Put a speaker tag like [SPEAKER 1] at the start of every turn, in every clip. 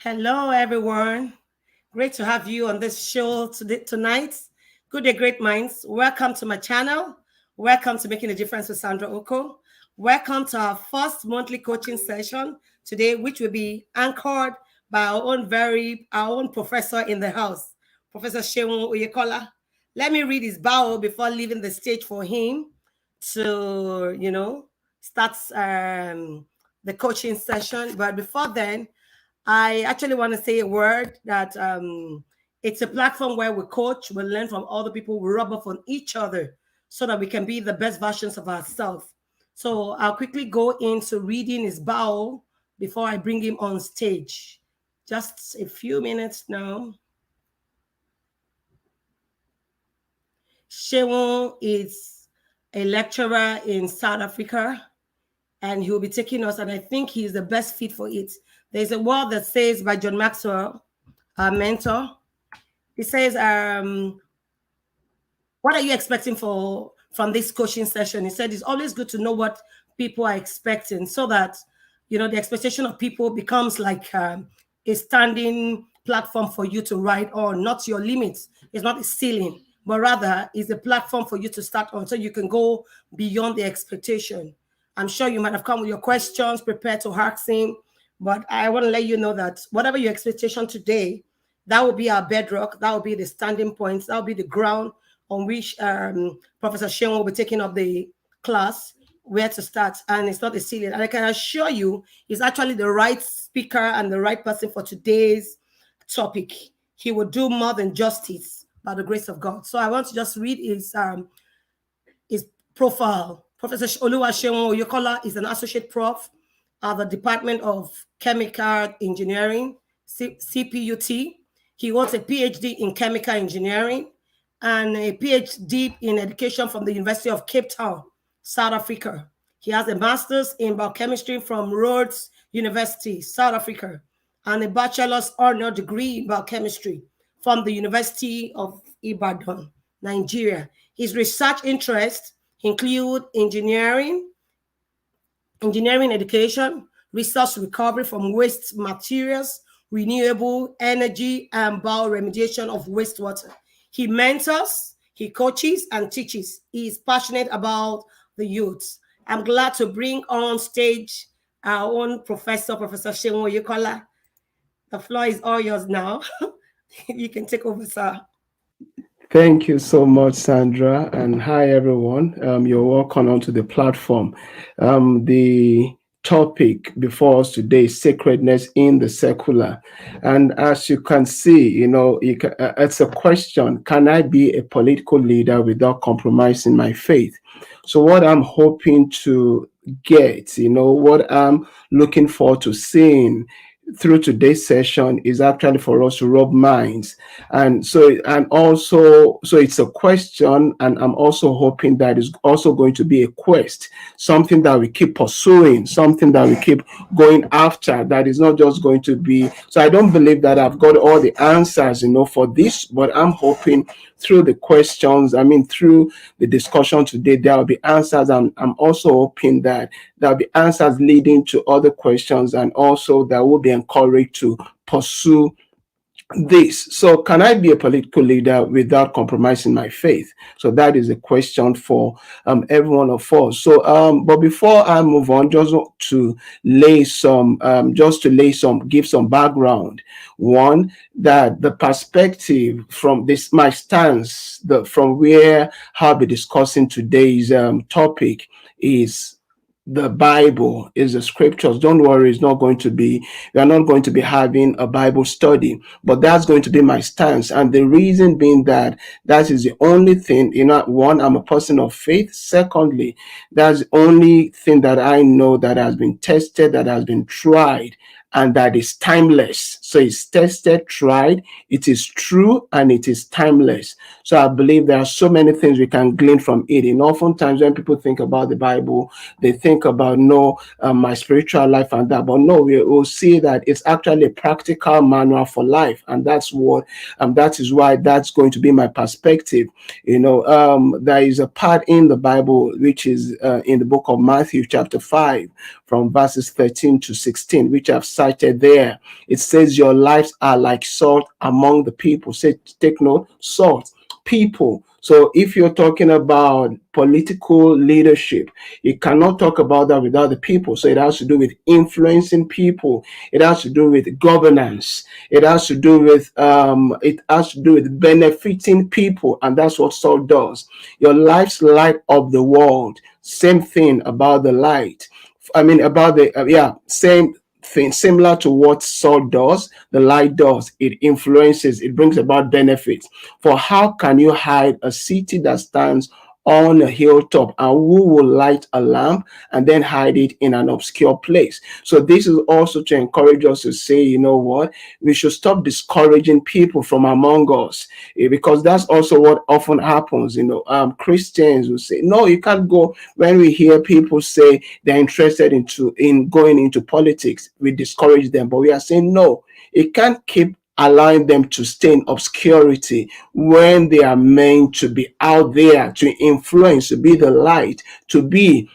[SPEAKER 1] Hello, everyone. Great to have you on this show tonight. Good day, great minds. Welcome to my channel. Welcome to Making a Difference with Sandra Oko. Welcome to our first monthly coaching session today, which will be anchored by our own professor in the house, Professor Sheun Oyekola. Let me read his bio before leaving the stage for him to, start the coaching session. But before then, I actually want to say a word that it's a platform where we coach, we learn from other people, we rub off on each other so that we can be the best versions of ourselves. So I'll quickly go into reading his bio before I bring him on stage. Just a few minutes now. Shewon is a lecturer in South Africa, and he'll be taking us, and I think he's the best fit for it. There's a word that says by John Maxwell, our mentor. He says, what are you expecting from this coaching session? He said, it's always good to know what people are expecting so that, the expectation of people becomes like a standing platform for you to ride on, not your limits. It's not a ceiling, but rather is a platform for you to start on so you can go beyond the expectation. I'm sure you might have come with your questions, prepared to ask him, but I want to let you know that whatever your expectation today, that will be our bedrock. That will be the standing points. That will be the ground on which Professor Sheun will be taking up the class, where to start. And it's not a ceiling. And I can assure you, he's actually the right speaker and the right person for today's topic. He will do more than justice by the grace of God. So I want to just read his profile. Professor Oluwaseun Oyekola is an associate prof at the Department of Chemical Engineering, CPUT. He holds a PhD in chemical engineering and a PhD in education from the University of Cape Town, South Africa. He has a master's in biochemistry from Rhodes University, South Africa, and a bachelor's honor degree in biochemistry from the University of Ibadan, Nigeria. His research interests include engineering education, resource recovery from waste materials, renewable energy, and bioremediation of wastewater. He mentors, he coaches, and teaches. He is passionate about the youth. I'm glad to bring on stage our own professor, Professor Sheun Oyekola. The floor is all yours now. You can take over, sir.
[SPEAKER 2] Thank you so much, Sandra, and hi everyone. You're welcome onto the platform. The topic before us today is sacredness in the secular, and as you can see, it's a question: can I be a political leader without compromising my faith? So, what I'm hoping to get, what I'm looking forward to seeing through today's session is actually for us to rub minds. So it's a question, and I'm also hoping that it's also going to be a quest, something that we keep pursuing, something that we keep going after, that is not just going to be. So I don't believe that I've got all the answers, for this, but I'm hoping through the questions, through the discussion today, there will be answers. And I'm also hoping that there'll be answers leading to other questions, and also that will be encouraged to pursue this. So can I be a political leader without compromising my faith? So that is a question for every one of us. So but before I move on, just to give some background. One, that the perspective from this, my stance, from where I'll be discussing today's topic is the Bible, is the scriptures. Don't worry, we are not going to be having a Bible study, but that's going to be my stance. And the reason being that is the only thing, one, I'm a person of faith. Secondly, that's the only thing that I know that has been tested, that has been tried, and that is timeless. So it's tested, tried, it is true, and it is timeless. So I believe there are so many things we can glean from it. And oftentimes when people think about the Bible, they think about my spiritual life and that, but no, we will see that it's actually a practical manual for life, and that is why that's going to be my perspective. There is a part in the Bible which is in the book of Matthew chapter 5 from verses 13 to 16, which I've cited there. It says your lives are like salt among the people. Say, take note, salt, people. So if you're talking about political leadership, you cannot talk about that without the people. So it has to do with influencing people. It has to do with governance. It has to do with benefiting people, and that's what salt does. Your life's light of the world. Same thing about the light. I mean, about the same thing, similar to what salt does, the light does. It influences, it brings about benefits. For how can you hide a city that stands on a hilltop, and who will light a lamp and then hide it in an obscure place? So this is also to encourage us to say, you know what, we should stop discouraging people from among us, because that's also what often happens. Christians will say, no, you can't go. When we hear people say they're interested in going into politics, we discourage them, but we are saying no, it can't keep allowing them to stay in obscurity when they are meant to be out there, to influence, to be the light, to be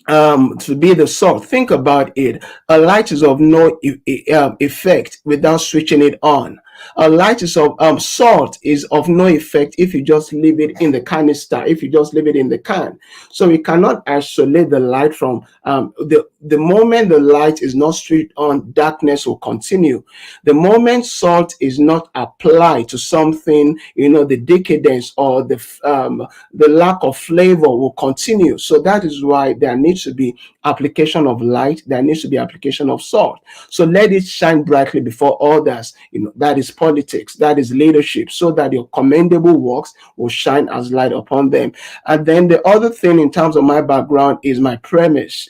[SPEAKER 2] the salt. Think about it. A light is of no effect without switching it on. A light is of salt is of no effect if you just leave it in the canister, if you just leave it in the can. So we cannot isolate the light from the moment the light is not switched on, darkness will continue. The moment salt is not applied to something, the decadence or the lack of flavor will continue. So that is why there needs to be application of light, there needs to be application of salt. So let it shine brightly before others. That is politics, that is leadership, so that your commendable works will shine as light upon them. And then the other thing in terms of my background is my premise,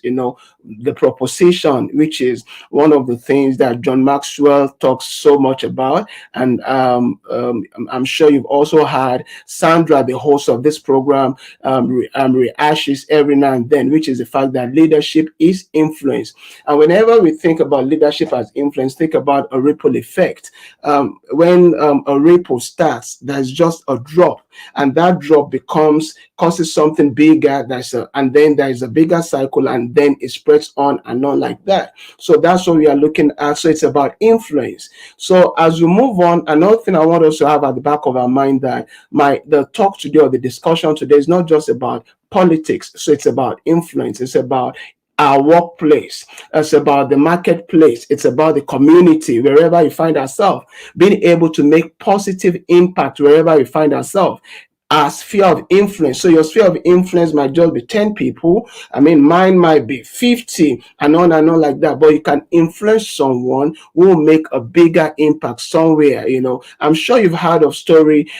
[SPEAKER 2] the proposition, which is one of the things that John Maxwell talks so much about. And I'm sure you've also heard Sandra, the host of this program, rehashes every now and then, which is the fact that leadership is influence. And whenever we think about leadership as influence, think about a ripple effect. When a ripple starts, there's just a drop, and that drop causes something bigger. And then there's a bigger cycle, and then it spreads on and on like that. So that's what we are looking at. So it's about influence. So as we move on, another thing I want us to have at the back of our mind, that the talk today, or the discussion today, is not just about politics. So it's about influence. It's about our workplace. It's about the marketplace. It's about the community, wherever you find ourselves, being able to make positive impact wherever we find ourselves. Our sphere of influence. So your sphere of influence might just be 10 people. I mean, mine might be 50, and on like that. But you can influence someone who will make a bigger impact somewhere. I'm sure you've heard of stories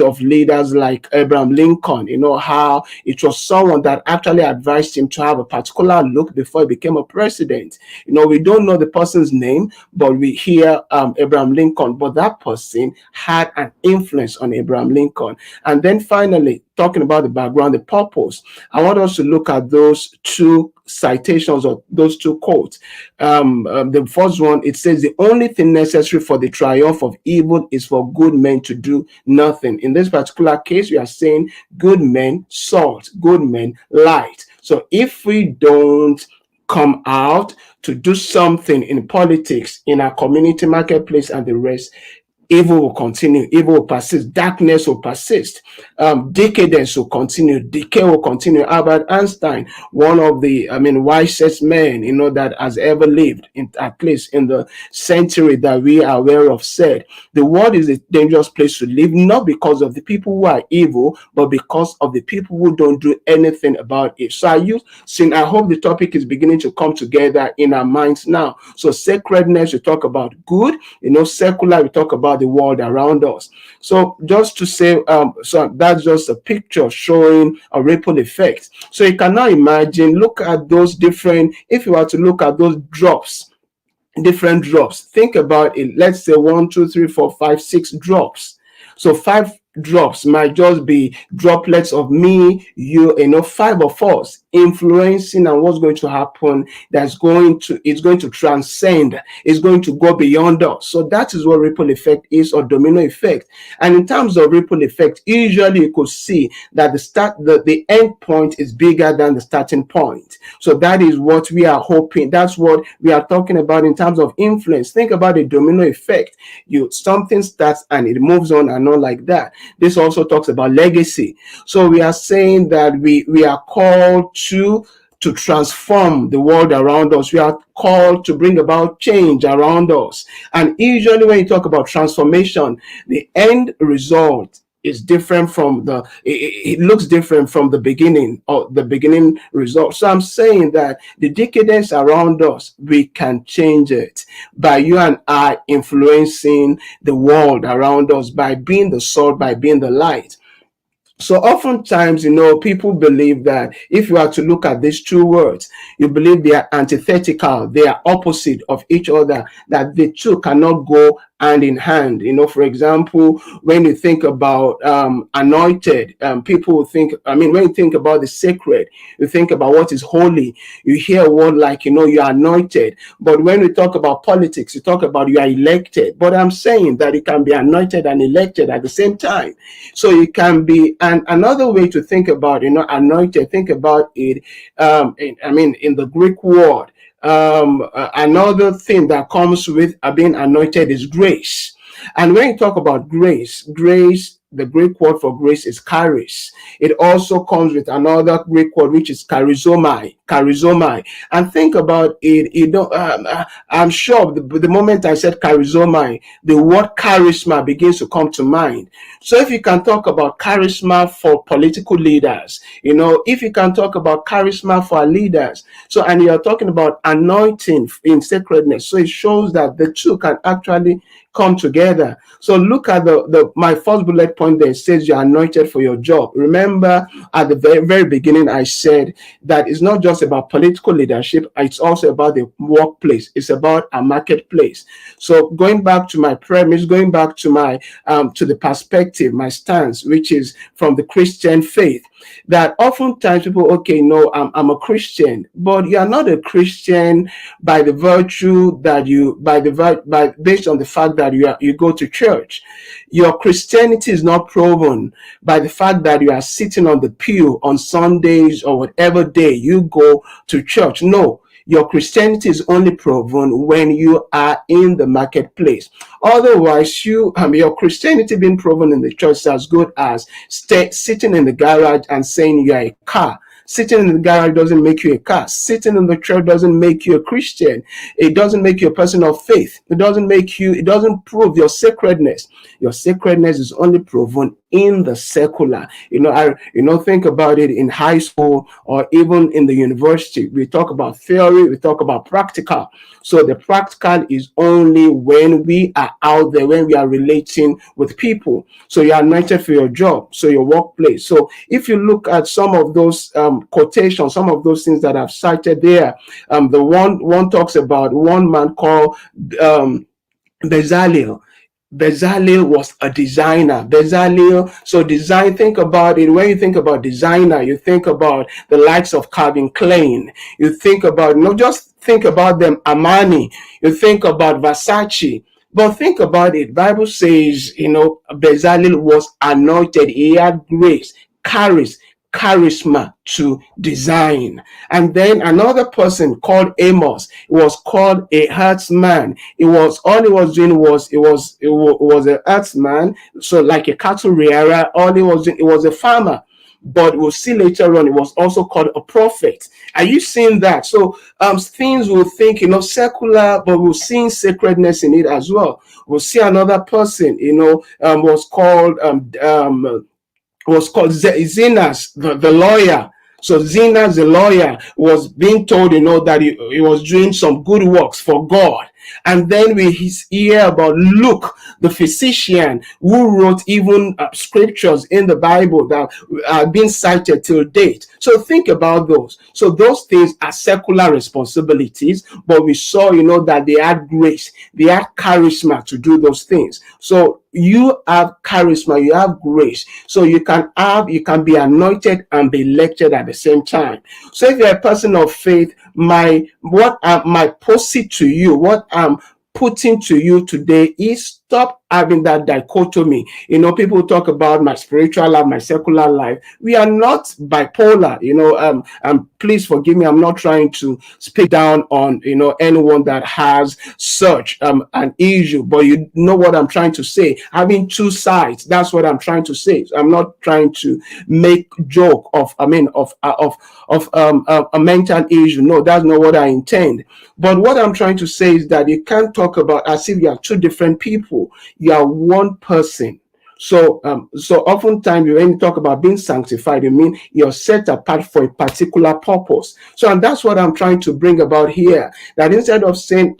[SPEAKER 2] of leaders like Abraham Lincoln. How it was someone that actually advised him to have a particular look before he became a president. We don't know the person's name, but we hear Abraham Lincoln. But that person had an influence on Abraham Lincoln. And then finally, talking about the background, the purpose, I want us to look at those two citations, or those two quotes. The first one, it says, the only thing necessary for the triumph of evil is for good men to do nothing. In this particular case, we are saying good men, salt, good men, light. So if we don't come out to do something in politics, in our community, marketplace, and the rest, evil will continue, evil will persist, darkness will persist, decadence will continue, decay will continue. Albert Einstein, one of the wisest men that has ever lived, at least in the century that we are aware of, said the world is a dangerous place to live, not because of the people who are evil, but because of the people who don't do anything about it. So I hope the topic is beginning to come together in our minds now. So sacredness, we talk about good, secular, we talk about the world around us. So just to say, so that's just a picture showing a ripple effect. So you can now imagine, look at those if you were to look at those different drops, think about it. Let's say 1, 2, 3, 4, 5, 6 drops. So 5 drops might just be droplets of me, you, five of us influencing, and what's going to happen it's going to transcend, it's going to go beyond us. So that is what ripple effect is, or domino effect. And in terms of ripple effect, usually you could see that the end point is bigger than the starting point. So that is what we are hoping, that's what we are talking about in terms of influence. Think about a domino effect. Something starts and it moves on and on like that. This also talks about legacy. So we are saying that we are called to transform the world around us. We are called to bring about change around us. And usually when you talk about transformation, the end result is different from it looks different from the beginning, or the beginning result. So I'm saying that the decadence around us, we can change it by you and I influencing the world around us, by being the salt, by being the light. So oftentimes, people believe that if you are to look at these two words, you believe they are antithetical, they are opposite of each other, that the two cannot go hand in hand. For example, when you think about anointed, people think, when you think about the sacred, you think about what is holy, you hear a word like, you are anointed. But when we talk about politics, you talk about you are elected. But I'm saying that it can be anointed and elected at the same time. So it can be, and another way to think about, anointed, think about it, in the Greek word, another thing that comes with being anointed is grace. And when you talk about grace, the Greek word for grace is charis. It also comes with another Greek word, which is charizomai. And think about it. I'm sure the moment I said charizomai, the word charisma begins to come to mind. So if you can talk about charisma for political leaders, if you can talk about charisma for our leaders, and you're talking about anointing in sacredness, so it shows that the two can actually come together. So look at my first bullet point there. It says you're anointed for your job. Remember, at the very, very beginning, I said that it's not just about political leadership, it's also about the workplace, it's about a marketplace. So going back to my premise, going back to my to the perspective, my stance, which is from the Christian faith, that oftentimes people, okay, no, I'm a Christian, but you are not a Christian by the virtue that based on the fact that you go to church. Your Christianity is not proven by the fact that you are sitting on the pew on Sundays or whatever day you go to church. No, your Christianity is only proven when you are in the marketplace. Otherwise, your Christianity being proven in the church is as good as sitting in the garage and saying you are a car. Sitting in the garage doesn't make you a car. Sitting in the church doesn't make you a Christian. It doesn't make you a person of faith. It doesn't prove your sacredness. Your sacredness is only proven in the secular. Think about it in high school or even in the university. We talk about theory, we talk about practical. So the practical is only when we are out there, when we are relating with people. So you're anointed for your job, so your workplace. So if you look at some of those quotations, some of those things that I've cited there, the one talks about one man called Bezalel. Bezalel was a designer. Think about it. When you think about designer, you think about the likes of Calvin Klein. You think about, just think about them, Armani. You think about Versace. But think about it. Bible says, Bezalel was anointed. He had grace, charisma to design. And then another person called Amos was called a herdsman. It was a herdsman, so like a cattle rearer. All he was doing, it was a farmer. But we'll see later on, it was also called a prophet. Are you seeing that? So things we'll think, secular, but we'll see sacredness in it as well. We'll see another person, was called Zenas, the lawyer. So Zenas, the lawyer, was being told, that he was doing some good works for God. And then we hear about Luke, the physician, who wrote even scriptures in the Bible that are being cited till date. So think about those. So those things are secular responsibilities, but we saw, that they had grace, they had charisma to do those things. So you have charisma, you have grace, so you can be anointed and be elected at the same time. So if you're a person of faith, my posit to you, what I'm putting to you today is stop having that dichotomy. People talk about my spiritual life, my secular life. We are not bipolar. Please forgive me. I'm not trying to speak down on anyone that has such an issue, but you know what I'm trying to say. Having two sides. That's what I'm trying to say. I'm not trying to make joke of a mental issue. No, that's not what I intend. But what I'm trying to say is that you can't talk about as if you are two different people. You are one person. So oftentimes when you talk about being sanctified, you mean you're set apart for a particular purpose. So, and that's what I'm trying to bring about here. That instead of saying,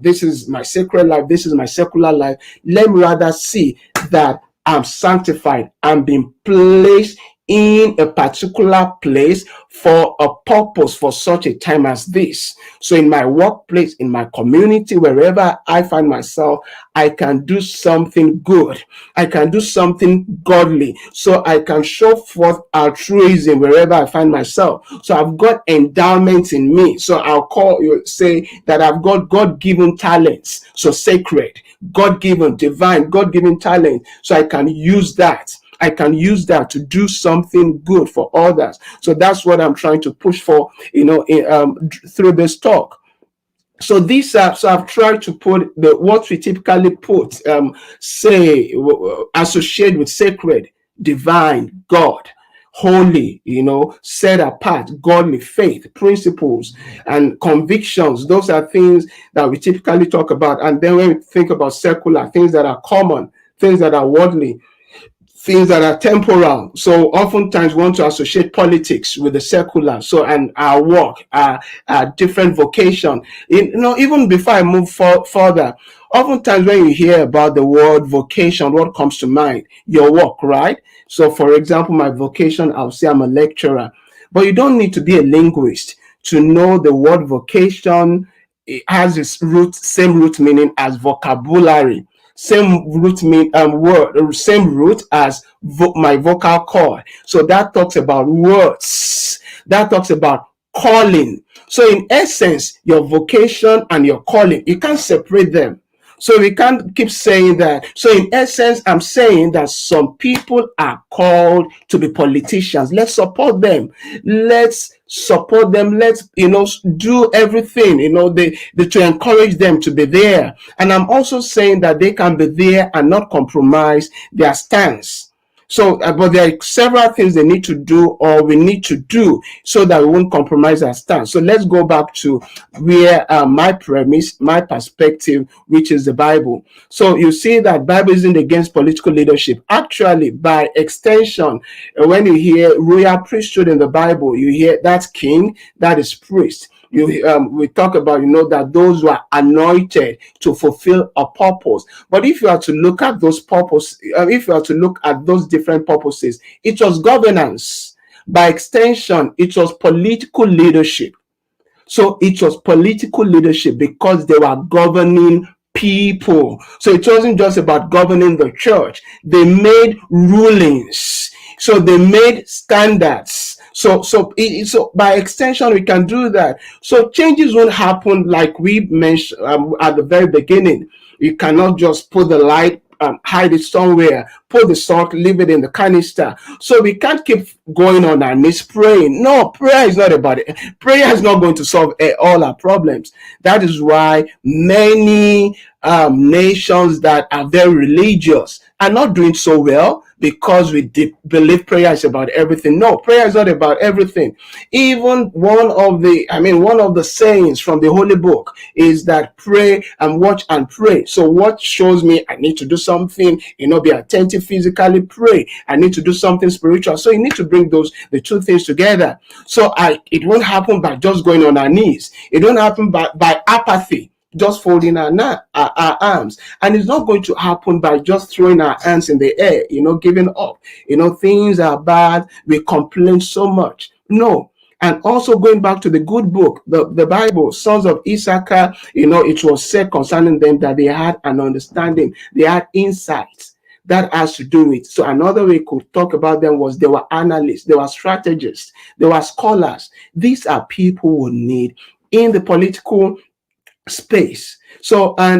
[SPEAKER 2] this is my sacred life, this is my secular life, let me rather see that I'm sanctified. I'm being placed in a particular place for a purpose, for such a time as this. So in my workplace, in my community, wherever I find myself, I can do something good. I can do something godly. So I can show forth altruism wherever I find myself. So I've got endowments in me. So I'll say that I've got God-given talents. So sacred, God-given, divine, God-given talent. So I can use that. I can use that to do something good for others. So that's what I'm trying to push for, through this talk. So I've tried to put what we typically associate with sacred, divine, God, holy, set apart, godly, faith, principles, and convictions. Those are things that we typically talk about. And then when we think about secular, things that are common, things that are worldly, things that are temporal. So oftentimes we want to associate politics with the secular. So, and our work, our different vocation. Even before I move further, oftentimes when you hear about the word vocation, what comes to mind? Your work, right? So for example, my vocation, I'll say I'm a lecturer. But you don't need to be a linguist to know the word vocation. It has its same root meaning as vocabulary. Same root same root as my vocal cord. So that talks about words. That talks about calling. So in essence, your vocation and your calling, you can't separate them. So we can't keep saying that. So in essence, I'm saying that some people are called to be politicians. Let's support them. Let's support them. Let's, do everything, to encourage them to be there. And I'm also saying that they can be there and not compromise their stance. So, but there are several things they need to do, or we need to do, so that we won't compromise our stance. So let's go back to where my premise, my perspective, which is the Bible. So you see that Bible isn't against political leadership. Actually, by extension, when you hear royal priesthood in the Bible, you hear that's king, that is priest. We talk about, that those who are anointed to fulfill a purpose. But if you are to look at those purposes, if you are to look at those different purposes, it was governance. By extension, it was political leadership. So it was political leadership because they were governing people. So it wasn't just about governing the church. They made rulings. So they made standards. So by extension, we can do that. So changes won't happen like we mentioned at the very beginning. You cannot just put the light, hide it somewhere, put the salt, leave it in the canister. So we can't keep going on our knees praying. No, prayer is not about it. Prayer is not going to solve all our problems. That is why many nations that are very religious are not doing so well, because we believe prayer is about everything. No, prayer is not about everything. Even one of the sayings from the Holy Book is that pray and watch and pray. So what shows me I need to do something, be attentive physically, pray. I need to do something spiritual. So you need to bring the two things together. So it won't happen by just going on our knees. It won't happen by apathy. just folding our arms. And it's not going to happen by just throwing our hands in the air, giving up. Things are bad. We complain so much. No. And also going back to the good book, the Bible, sons of Issachar, it was said concerning them that they had an understanding, they had insights that has to do with. So another way we could talk about them was they were analysts, they were strategists, they were scholars. These are people we need in the political space. So I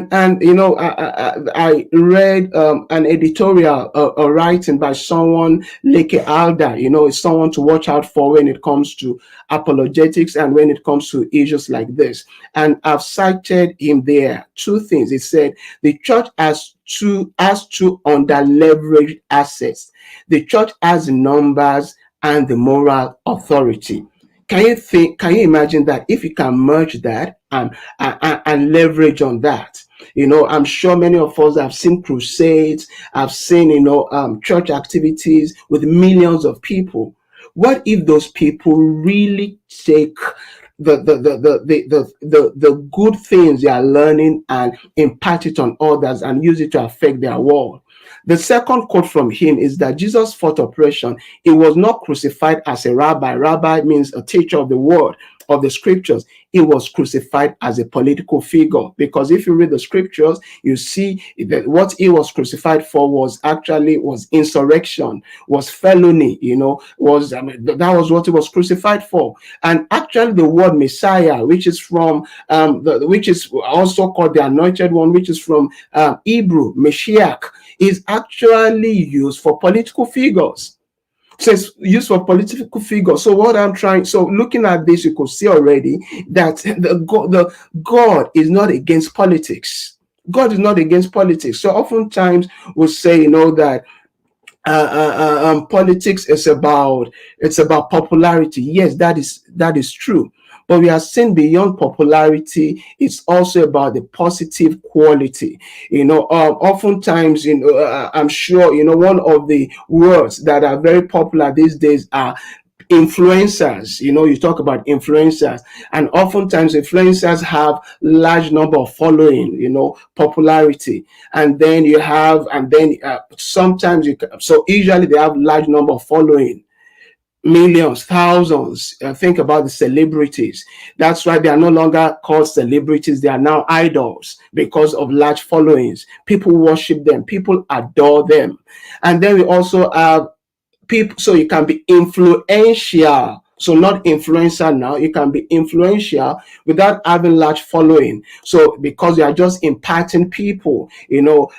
[SPEAKER 2] read an editorial, a writing by someone, Leke Alda. It's someone to watch out for when it comes to apologetics and when it comes to issues like this. And I've cited him there two things. He said the church has two under leveraged assets. The church has the numbers and the moral authority. Can you imagine that if you can merge that and leverage on that? I'm sure many of us have seen crusades, have seen, church activities with millions of people. What if those people really take the good things they are learning and impart it on others and use it to affect their world? The second quote from him is that Jesus fought oppression. He was not crucified as a rabbi. Rabbi means a teacher of the word, of the scriptures. He was crucified as a political figure, because if you read the scriptures, you see that what he was crucified for was insurrection, was felony, that was what he was crucified for. And actually the word Messiah, which is from which is also called the anointed one, which is from Hebrew, Mashiach, is actually used for political figures. So it's used for political figures. So looking at this, you could see already that the God is not against politics. God is not against politics. So oftentimes we'll say, that politics is about popularity. Yes, that is true. But we are seeing beyond popularity, it's also about the positive quality. Oftentimes, I'm sure, one of the words that are very popular these days are influencers. You talk about influencers, and oftentimes influencers have large number of following, popularity, and then sometimes so usually they have large number of following, millions, thousands. Think about the celebrities. That's why they are no longer called celebrities. They are now idols because of large followings. People worship them. People adore them. And then we also have people, so you can be influential. So not influencer now, you can be influential without having large following. So because you are just impacting people,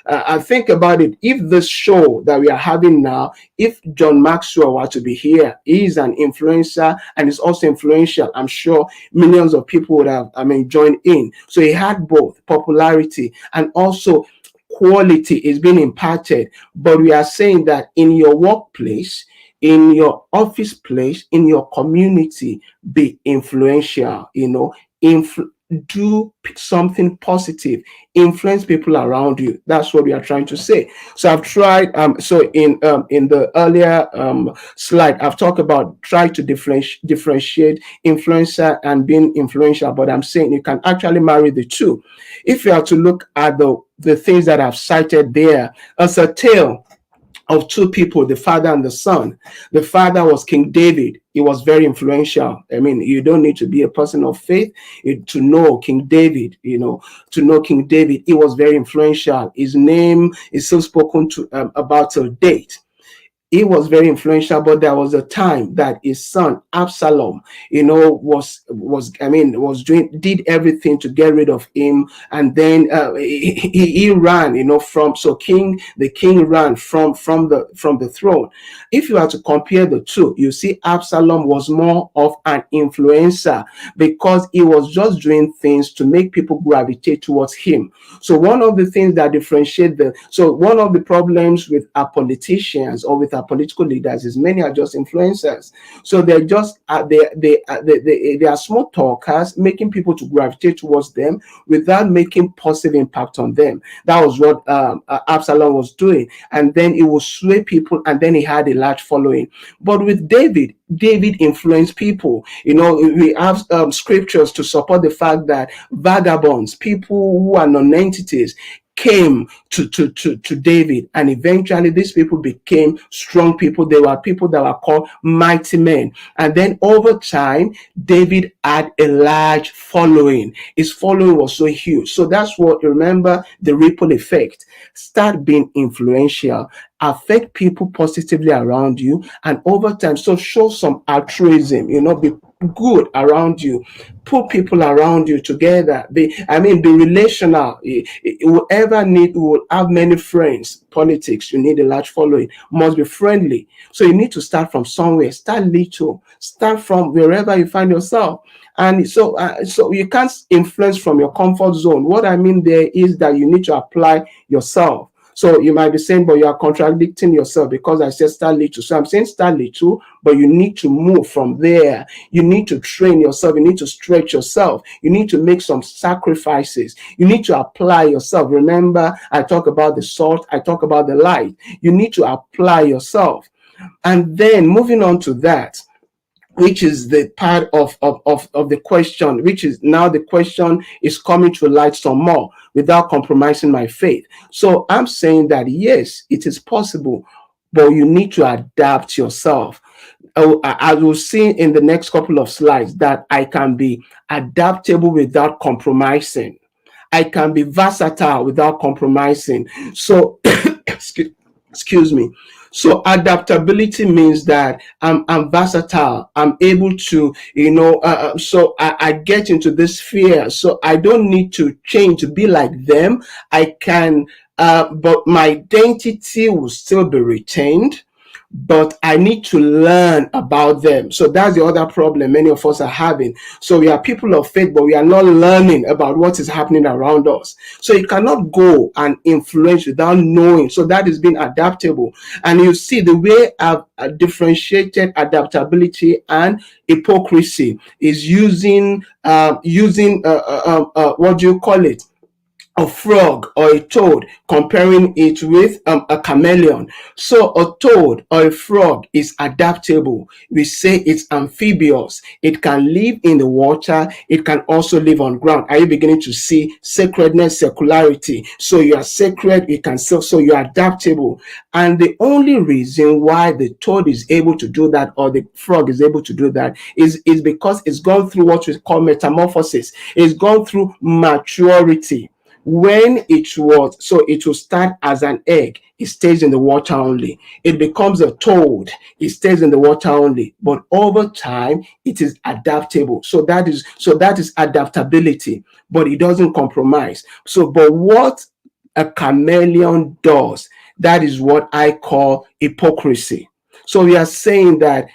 [SPEAKER 2] I think about it. If this show that we are having now, if John Maxwell were to be here, he is an influencer and is also influential. I'm sure millions of people would have, joined in. So he had both popularity and also quality is being imparted. But we are saying that in your workplace, in your office place, in your community, be influential, do something positive, influence people around you. That's what we are trying to say. So I've tried, so in the earlier slide, I've talked about try to differentiate influencer and being influential, but I'm saying you can actually marry the two. If you are to look at the things that I've cited there as a tale of two people, the father and the son. The father was King David. He was very influential. You don't need to be a person of faith to know King David, to know King David. He was very influential. His name is still spoken to about till date. He was very influential, but there was a time that his son Absalom, did everything to get rid of him, and then he ran, the king ran from the throne. If you are to compare the two, you see Absalom was more of an influencer because he was just doing things to make people gravitate towards him. So one of the things that differentiate one of the problems with our politicians or with our political leaders is many are just influencers. So they're just they are small talkers, making people to gravitate towards them without making positive impact on them. That was what Absalom was doing, and then it will sway people, and then he had a large following. But with David, David influenced people. We have scriptures to support the fact that vagabonds, people who are non-entities, came to David, and eventually these people became strong people. They were people that were called mighty men. And then over time, David had a large following. His following was so huge. So that's what, remember, the ripple effect. Start being influential, affect people positively around you, and over time, so show some altruism, be good around you, put people around you together, be relational. Whoever will have many friends. Politics, you need a large following, must be friendly. So you need to start from somewhere. Start little, start from wherever you find yourself. And so you can't influence from your comfort zone. What I mean there is that you need to apply yourself. So you might be saying, but you are contradicting yourself, because I said start little. So I'm saying start little, but you need to move from there. You need to train yourself. You need to stretch yourself. You need to make some sacrifices. You need to apply yourself. Remember, I talk about the salt. I talk about the light. You need to apply yourself. And then moving on to that, which is the part of the question, which is now the question is coming to light some more without compromising my faith. So I'm saying that, yes, it is possible, but you need to adapt yourself. I will see in the next couple of slides that I can be adaptable without compromising. I can be versatile without compromising. So, excuse me. So adaptability means that I'm versatile. I'm able to, so I get into this sphere. So I don't need to change to be like them. I can, but my identity will still be retained, but I need to learn about them. So that's the other problem many of us are having. So we are people of faith, but we are not learning about what is happening around us. So you cannot go and influence without knowing. So that is being adaptable. And you see the way I've differentiated adaptability and hypocrisy is using what do you call it? A frog or a toad, comparing it with a chameleon. So a toad or a frog is adaptable. We say it's amphibious. It can live in the water. It can also live on ground. Are you beginning to see sacredness, secularity? So you are sacred. You can still, so you are adaptable. And the only reason why the toad is able to do that, or the frog is able to do that, is because it's gone through what we call metamorphosis. It's gone through maturity. When it will start as an egg. It stays in the water only. It becomes a toad. It stays in the water only. But over time, it is adaptable. So that is adaptability. But it doesn't compromise. So, but what a chameleon does, that is what I call hypocrisy. So we are saying that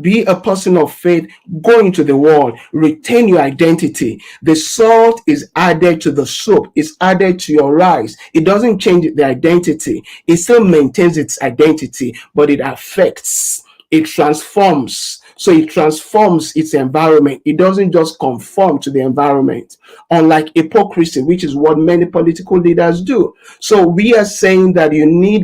[SPEAKER 2] be a person of faith, go into the world, retain your identity. The salt is added to the soup, it's added to your rice. It doesn't change the identity. It still maintains its identity, but it affects, it transforms. So it transforms its environment. It doesn't just conform to the environment. Unlike hypocrisy, which is what many political leaders do. So we are saying that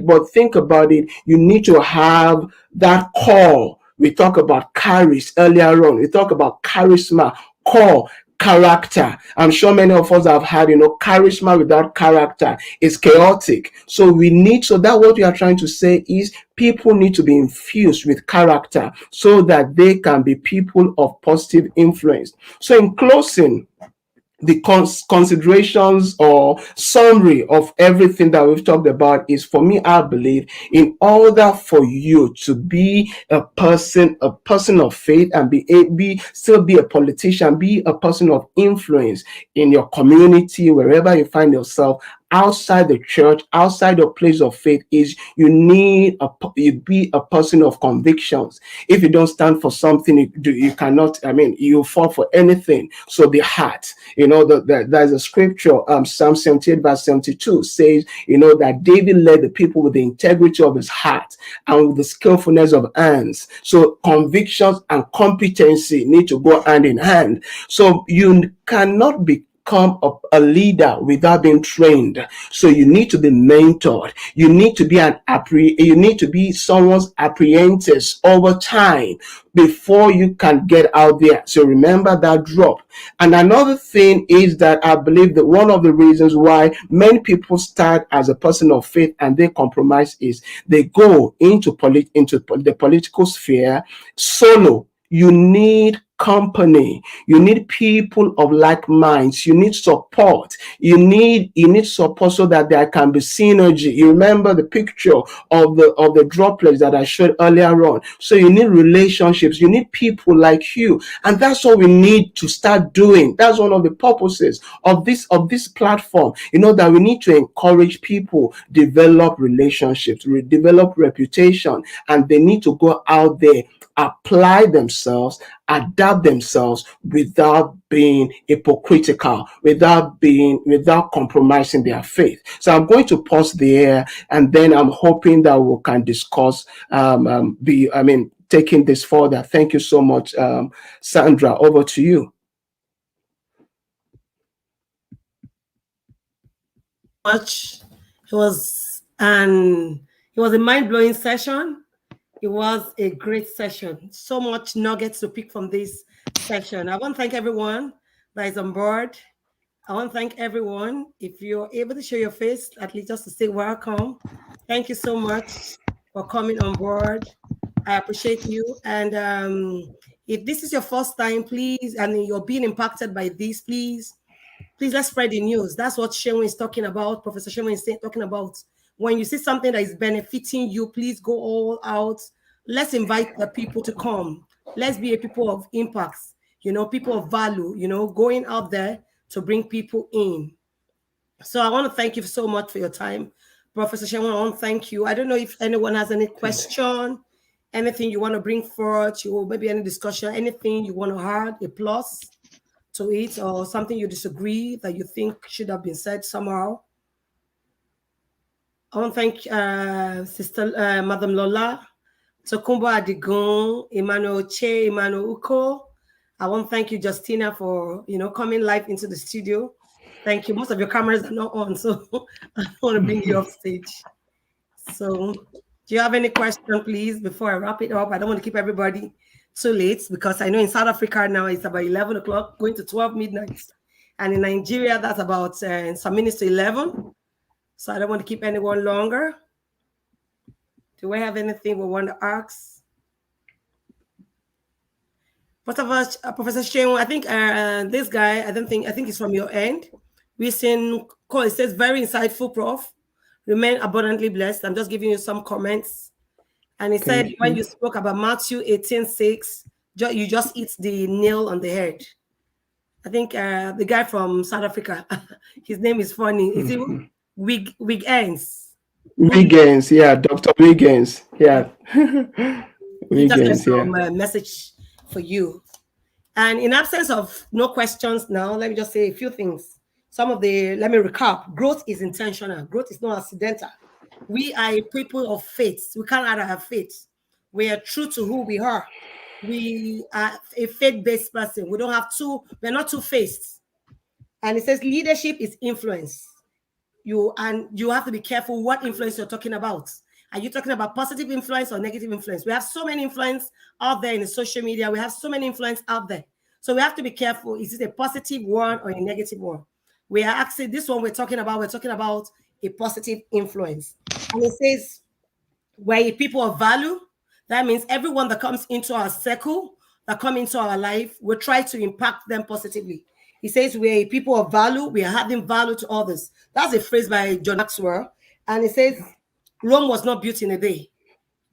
[SPEAKER 2] but think about it, you need to have that call. We talk about charis earlier on. We talk about charisma, core, character. I'm sure many of us have had, charisma without character is chaotic. So that what we are trying to say is people need to be infused with character so that they can be people of positive influence. So in closing, the considerations or summary of everything that we've talked about is, for me, I believe, in order for you to be a person of faith and still be a politician, be a person of influence in your community, wherever you find yourself, outside the church, outside the place of faith, is you be a person of convictions. If you don't stand for something, you cannot. I mean, you fall for anything. So the heart, there's a scripture, Psalm 78 verse 72 says, that David led the people with the integrity of his heart and with the skillfulness of hands. So convictions and competency need to go hand in hand. So you cannot become a leader without being trained. So you need to be mentored. You need to be you need to be someone's apprentice over time before you can get out there. So remember that drop. And another thing is that I believe that one of the reasons why many people start as a person of faith and they compromise is they go into the political sphere solo. You need company. You need people of like minds. You need support. You need support so that there can be synergy. You remember the picture of the droplets that I showed earlier on. So you need relationships. You need people like you, and that's what we need to start doing. That's one of the purposes of this platform. That we need to encourage people develop relationships, develop reputation, and they need to go out there, apply themselves, adapt themselves without being hypocritical, without compromising their faith. So I'm going to pause there, and then I'm hoping that we can discuss taking this further. Thank you so much, Sandra. Over to you.
[SPEAKER 1] Much. It was a mind-blowing session. It was a great session. So much nuggets to pick from this session. I want to thank everyone that is on board. I want to thank everyone. If you're able to show your face, at least just to say welcome. Thank you so much for coming on board. I appreciate you. And if this is your first time, please, and you're being impacted by this, please let's spread the news. That's what Sherwin is talking about. Professor Sherwin is talking about. When you see something that is benefiting you, please go all out. Let's invite the people to come. Let's be a people of impact, people of value, going out there to bring people in. So I want to thank you so much for your time. Professor Sherwin, I want to thank you. I don't know if anyone has any question, anything you want to bring forward, maybe any discussion, anything you want to add, a plus to it, or something you disagree that you think should have been said somehow. I want to thank Sister Madam Lola, Tokumbo Adigun, Emmanuel Che, Emmanuel Uko. I want to thank you, Justina, for coming live into the studio. Thank you. Most of your cameras are not on, so I don't want to bring you off stage. So, do you have any question, please, before I wrap it up? I don't want to keep everybody too late, because I know in South Africa now it's about 11 o'clock, going to 12 midnight. And in Nigeria, that's about some minutes to 11. So I don't want to keep anyone longer. Do we have anything we want to ask? Professor Shane, I think this guy, I think it's from your end. We've seen, it says, very insightful, Prof. Remain abundantly blessed. I'm just giving you some comments. And he said, when you spoke about Matthew 18:6, you just hit the nail on the head. I think the guy from South Africa, his name is funny. Is it Wiggins?
[SPEAKER 2] Wiggins, yeah, Dr. Wiggins, yeah.
[SPEAKER 1] He just left some message for you. And in absence of no questions now, let me just say a few things. Let me recap. Growth is intentional. Growth is not accidental. We are a people of faith. We can't add our faith. We are true to who we are. We are a faith-based person. We're not two-faced. And it says leadership is influence. You have to be careful what influence you're talking about. Are you talking about positive influence or negative influence? We have so many influence out there in the social media. We have so many influence out there. So we have to be careful. Is it a positive one or a negative one? We are actually, this one we're talking about a positive influence. And it says, we're a people of value. That means everyone that comes into our circle, that come into our life, we try to impact them positively. He says we're a people of value. We are adding value to others. That's a phrase by John Maxwell. And it says, Rome was not built in a day.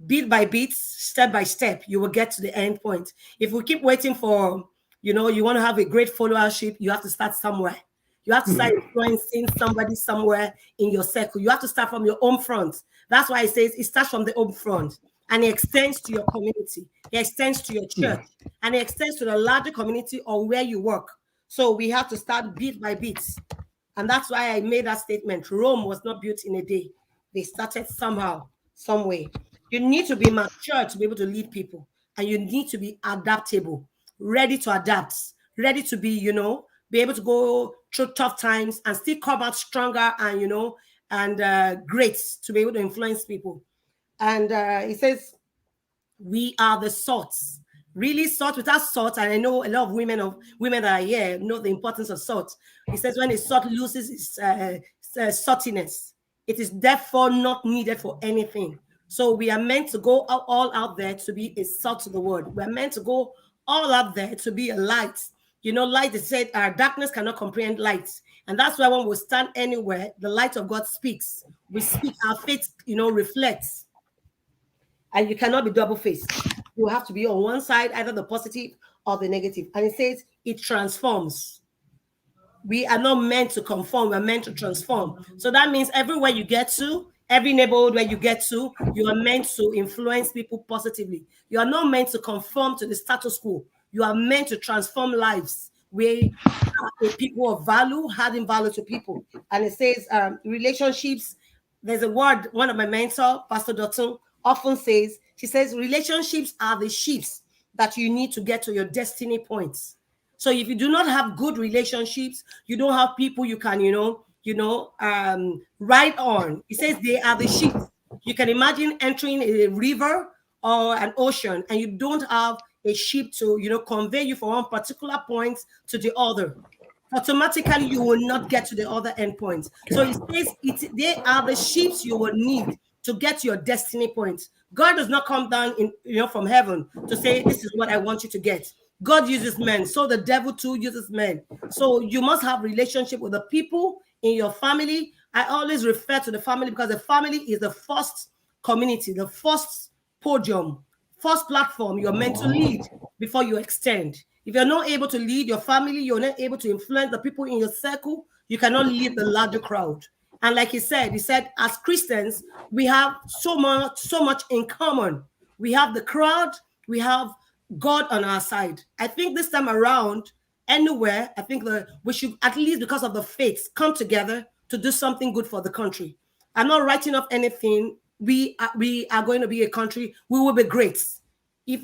[SPEAKER 1] Bit by bit, step by step, you will get to the end point. If we keep waiting for, you want to have a great followership, you have to start somewhere. You have to start influencing somebody somewhere in your circle. You have to start from your home front. That's why it says it starts from the home front and it extends to your community. It extends to your church and it extends to the larger community or where you work. So we have to start bit by bit. And that's why I made that statement. Rome was not built in a day. They started somehow, some way. You need to be mature to be able to lead people. And you need to be adaptable, ready to adapt, ready to be, be able to go through tough times and still come out stronger and, great to be able to influence people. And it says, we are the salts. Really, salt without salt, and I know a lot of women that are here know the importance of salt. It says when a salt loses its saltiness, it is therefore not needed for anything. So we are meant to go all out there to be a salt to the world. We are meant to go all out there to be a light. Light is said our darkness cannot comprehend light. And that's why when we stand anywhere, the light of God speaks. We speak, our faith, reflects. And you cannot be double-faced. You have to be on one side, either the positive or the negative. And it says it transforms. We are not meant to conform, we're meant to transform. So that means everywhere you get to, every neighborhood where you get to, you are meant to influence people positively. You are not meant to conform to the status quo. You are meant to transform lives. We are a people of value, adding value to people. And it says relationships. There's a word, one of my mentors, Pastor Dotun, often says, she says, relationships are the ships that you need to get to your destiny points. So if you do not have good relationships, you don't have people you can, ride on. It says they are the ships. You can imagine entering a river or an ocean and you don't have a ship to, convey you from one particular point to the other. Automatically, you will not get to the other endpoint. So it says they are the ships you will need to get to your destiny point. God does not come down from heaven to say, this is what I want you to get. God uses men. So the devil too uses men. So you must have relationship with the people in your family. I always refer to the family because the family is the first community, the first podium, first platform you're meant to lead before you extend. If you're not able to lead your family, you're not able to influence the people in your circle, you cannot lead the larger crowd. And like he said, as Christians, we have so much in common. We have the crowd, we have God on our side. I think this time around, anywhere, I think that we should, at least because of the faith, come together to do something good for the country. I'm not writing off anything. We are going to be a country, we will be great. If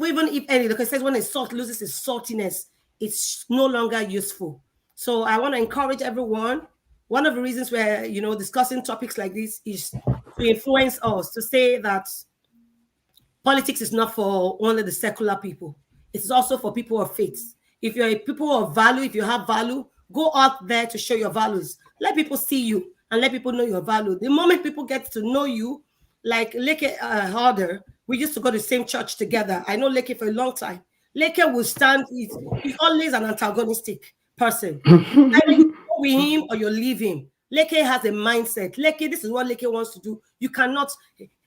[SPEAKER 1] any, like I said, when a salt loses its saltiness, it's no longer useful. So I want to encourage everyone. One of the reasons we're, discussing topics like this is to influence us, to say that politics is not for only the secular people. It's also for people of faith. If you're a people of value, if you have value, go out there to show your values. Let people see you and let people know your value. The moment people get to know you, like Leke Harder, we used to go to the same church together. I know Leke for a long time. Leke will stand, he's always an antagonistic person. Either you go with him or you leave him. Leke has a mindset. Leke, this is what Leke wants to do. You cannot.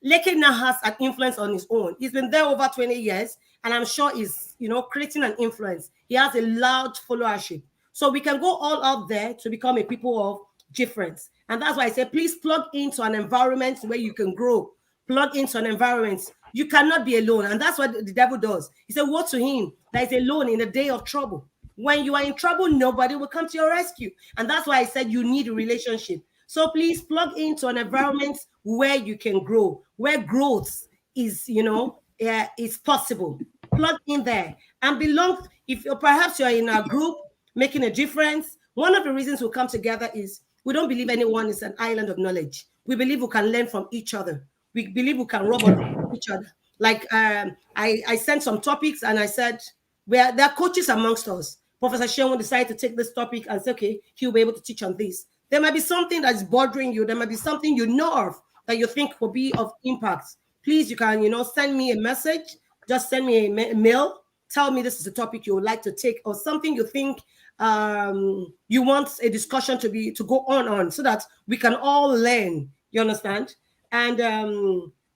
[SPEAKER 1] Leke now has an influence on his own. He's been there over 20 years, and I'm sure he's, creating an influence. He has a large followership. So we can go all out there to become a people of difference. And that's why I say, please plug into an environment where you can grow. Plug into an environment. You cannot be alone. And that's what the devil does. He said, woe to him that is alone in the day of trouble. When you are in trouble, nobody will come to your rescue. And that's why I said you need a relationship. So please plug into an environment where you can grow, where growth is, is possible. Plug in there and belong. If perhaps you're in a group making a difference, one of the reasons we come together is we don't believe anyone is an island of knowledge. We believe we can learn from each other. We believe we can rub on each other. Like I sent some topics and I said, there are coaches amongst us. Professor Shen decided to take this topic and say, okay, he'll be able to teach on this. There might be something that's bothering you. There might be something you know of that you think will be of impact. Please, you can, send me a message. Just send me a mail. Tell me this is a topic you would like to take or something you think you want a discussion to go on so that we can all learn. You understand? And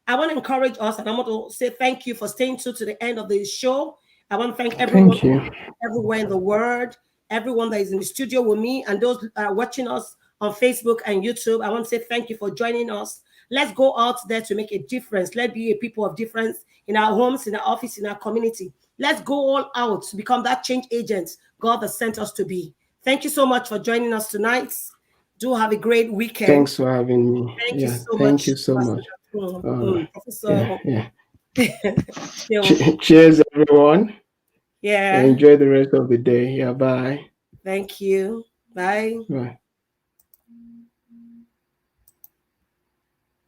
[SPEAKER 1] I want to encourage us, and I want to say thank you for staying to the end of the show. I want to thank everyone everywhere in the world. everyone that is in the studio with me, and those watching us on Facebook and YouTube. I want to say thank you for joining us. Let's go out there to make a difference. Let's be a people of difference in our homes, in our office, in our community. Let's go all out to become that change agent God has sent us to be. Thank you so much for joining us tonight. Do have a great weekend.
[SPEAKER 2] Thanks for having me.
[SPEAKER 1] Thank you
[SPEAKER 2] Yeah,
[SPEAKER 1] so
[SPEAKER 2] thank
[SPEAKER 1] much,
[SPEAKER 2] you so much.
[SPEAKER 1] Professor.
[SPEAKER 2] Yeah.
[SPEAKER 1] Yeah.
[SPEAKER 2] Cheers, everyone.
[SPEAKER 1] Yeah.
[SPEAKER 2] Enjoy the rest of the day. Yeah, bye.
[SPEAKER 1] Thank you. Bye.
[SPEAKER 2] Bye.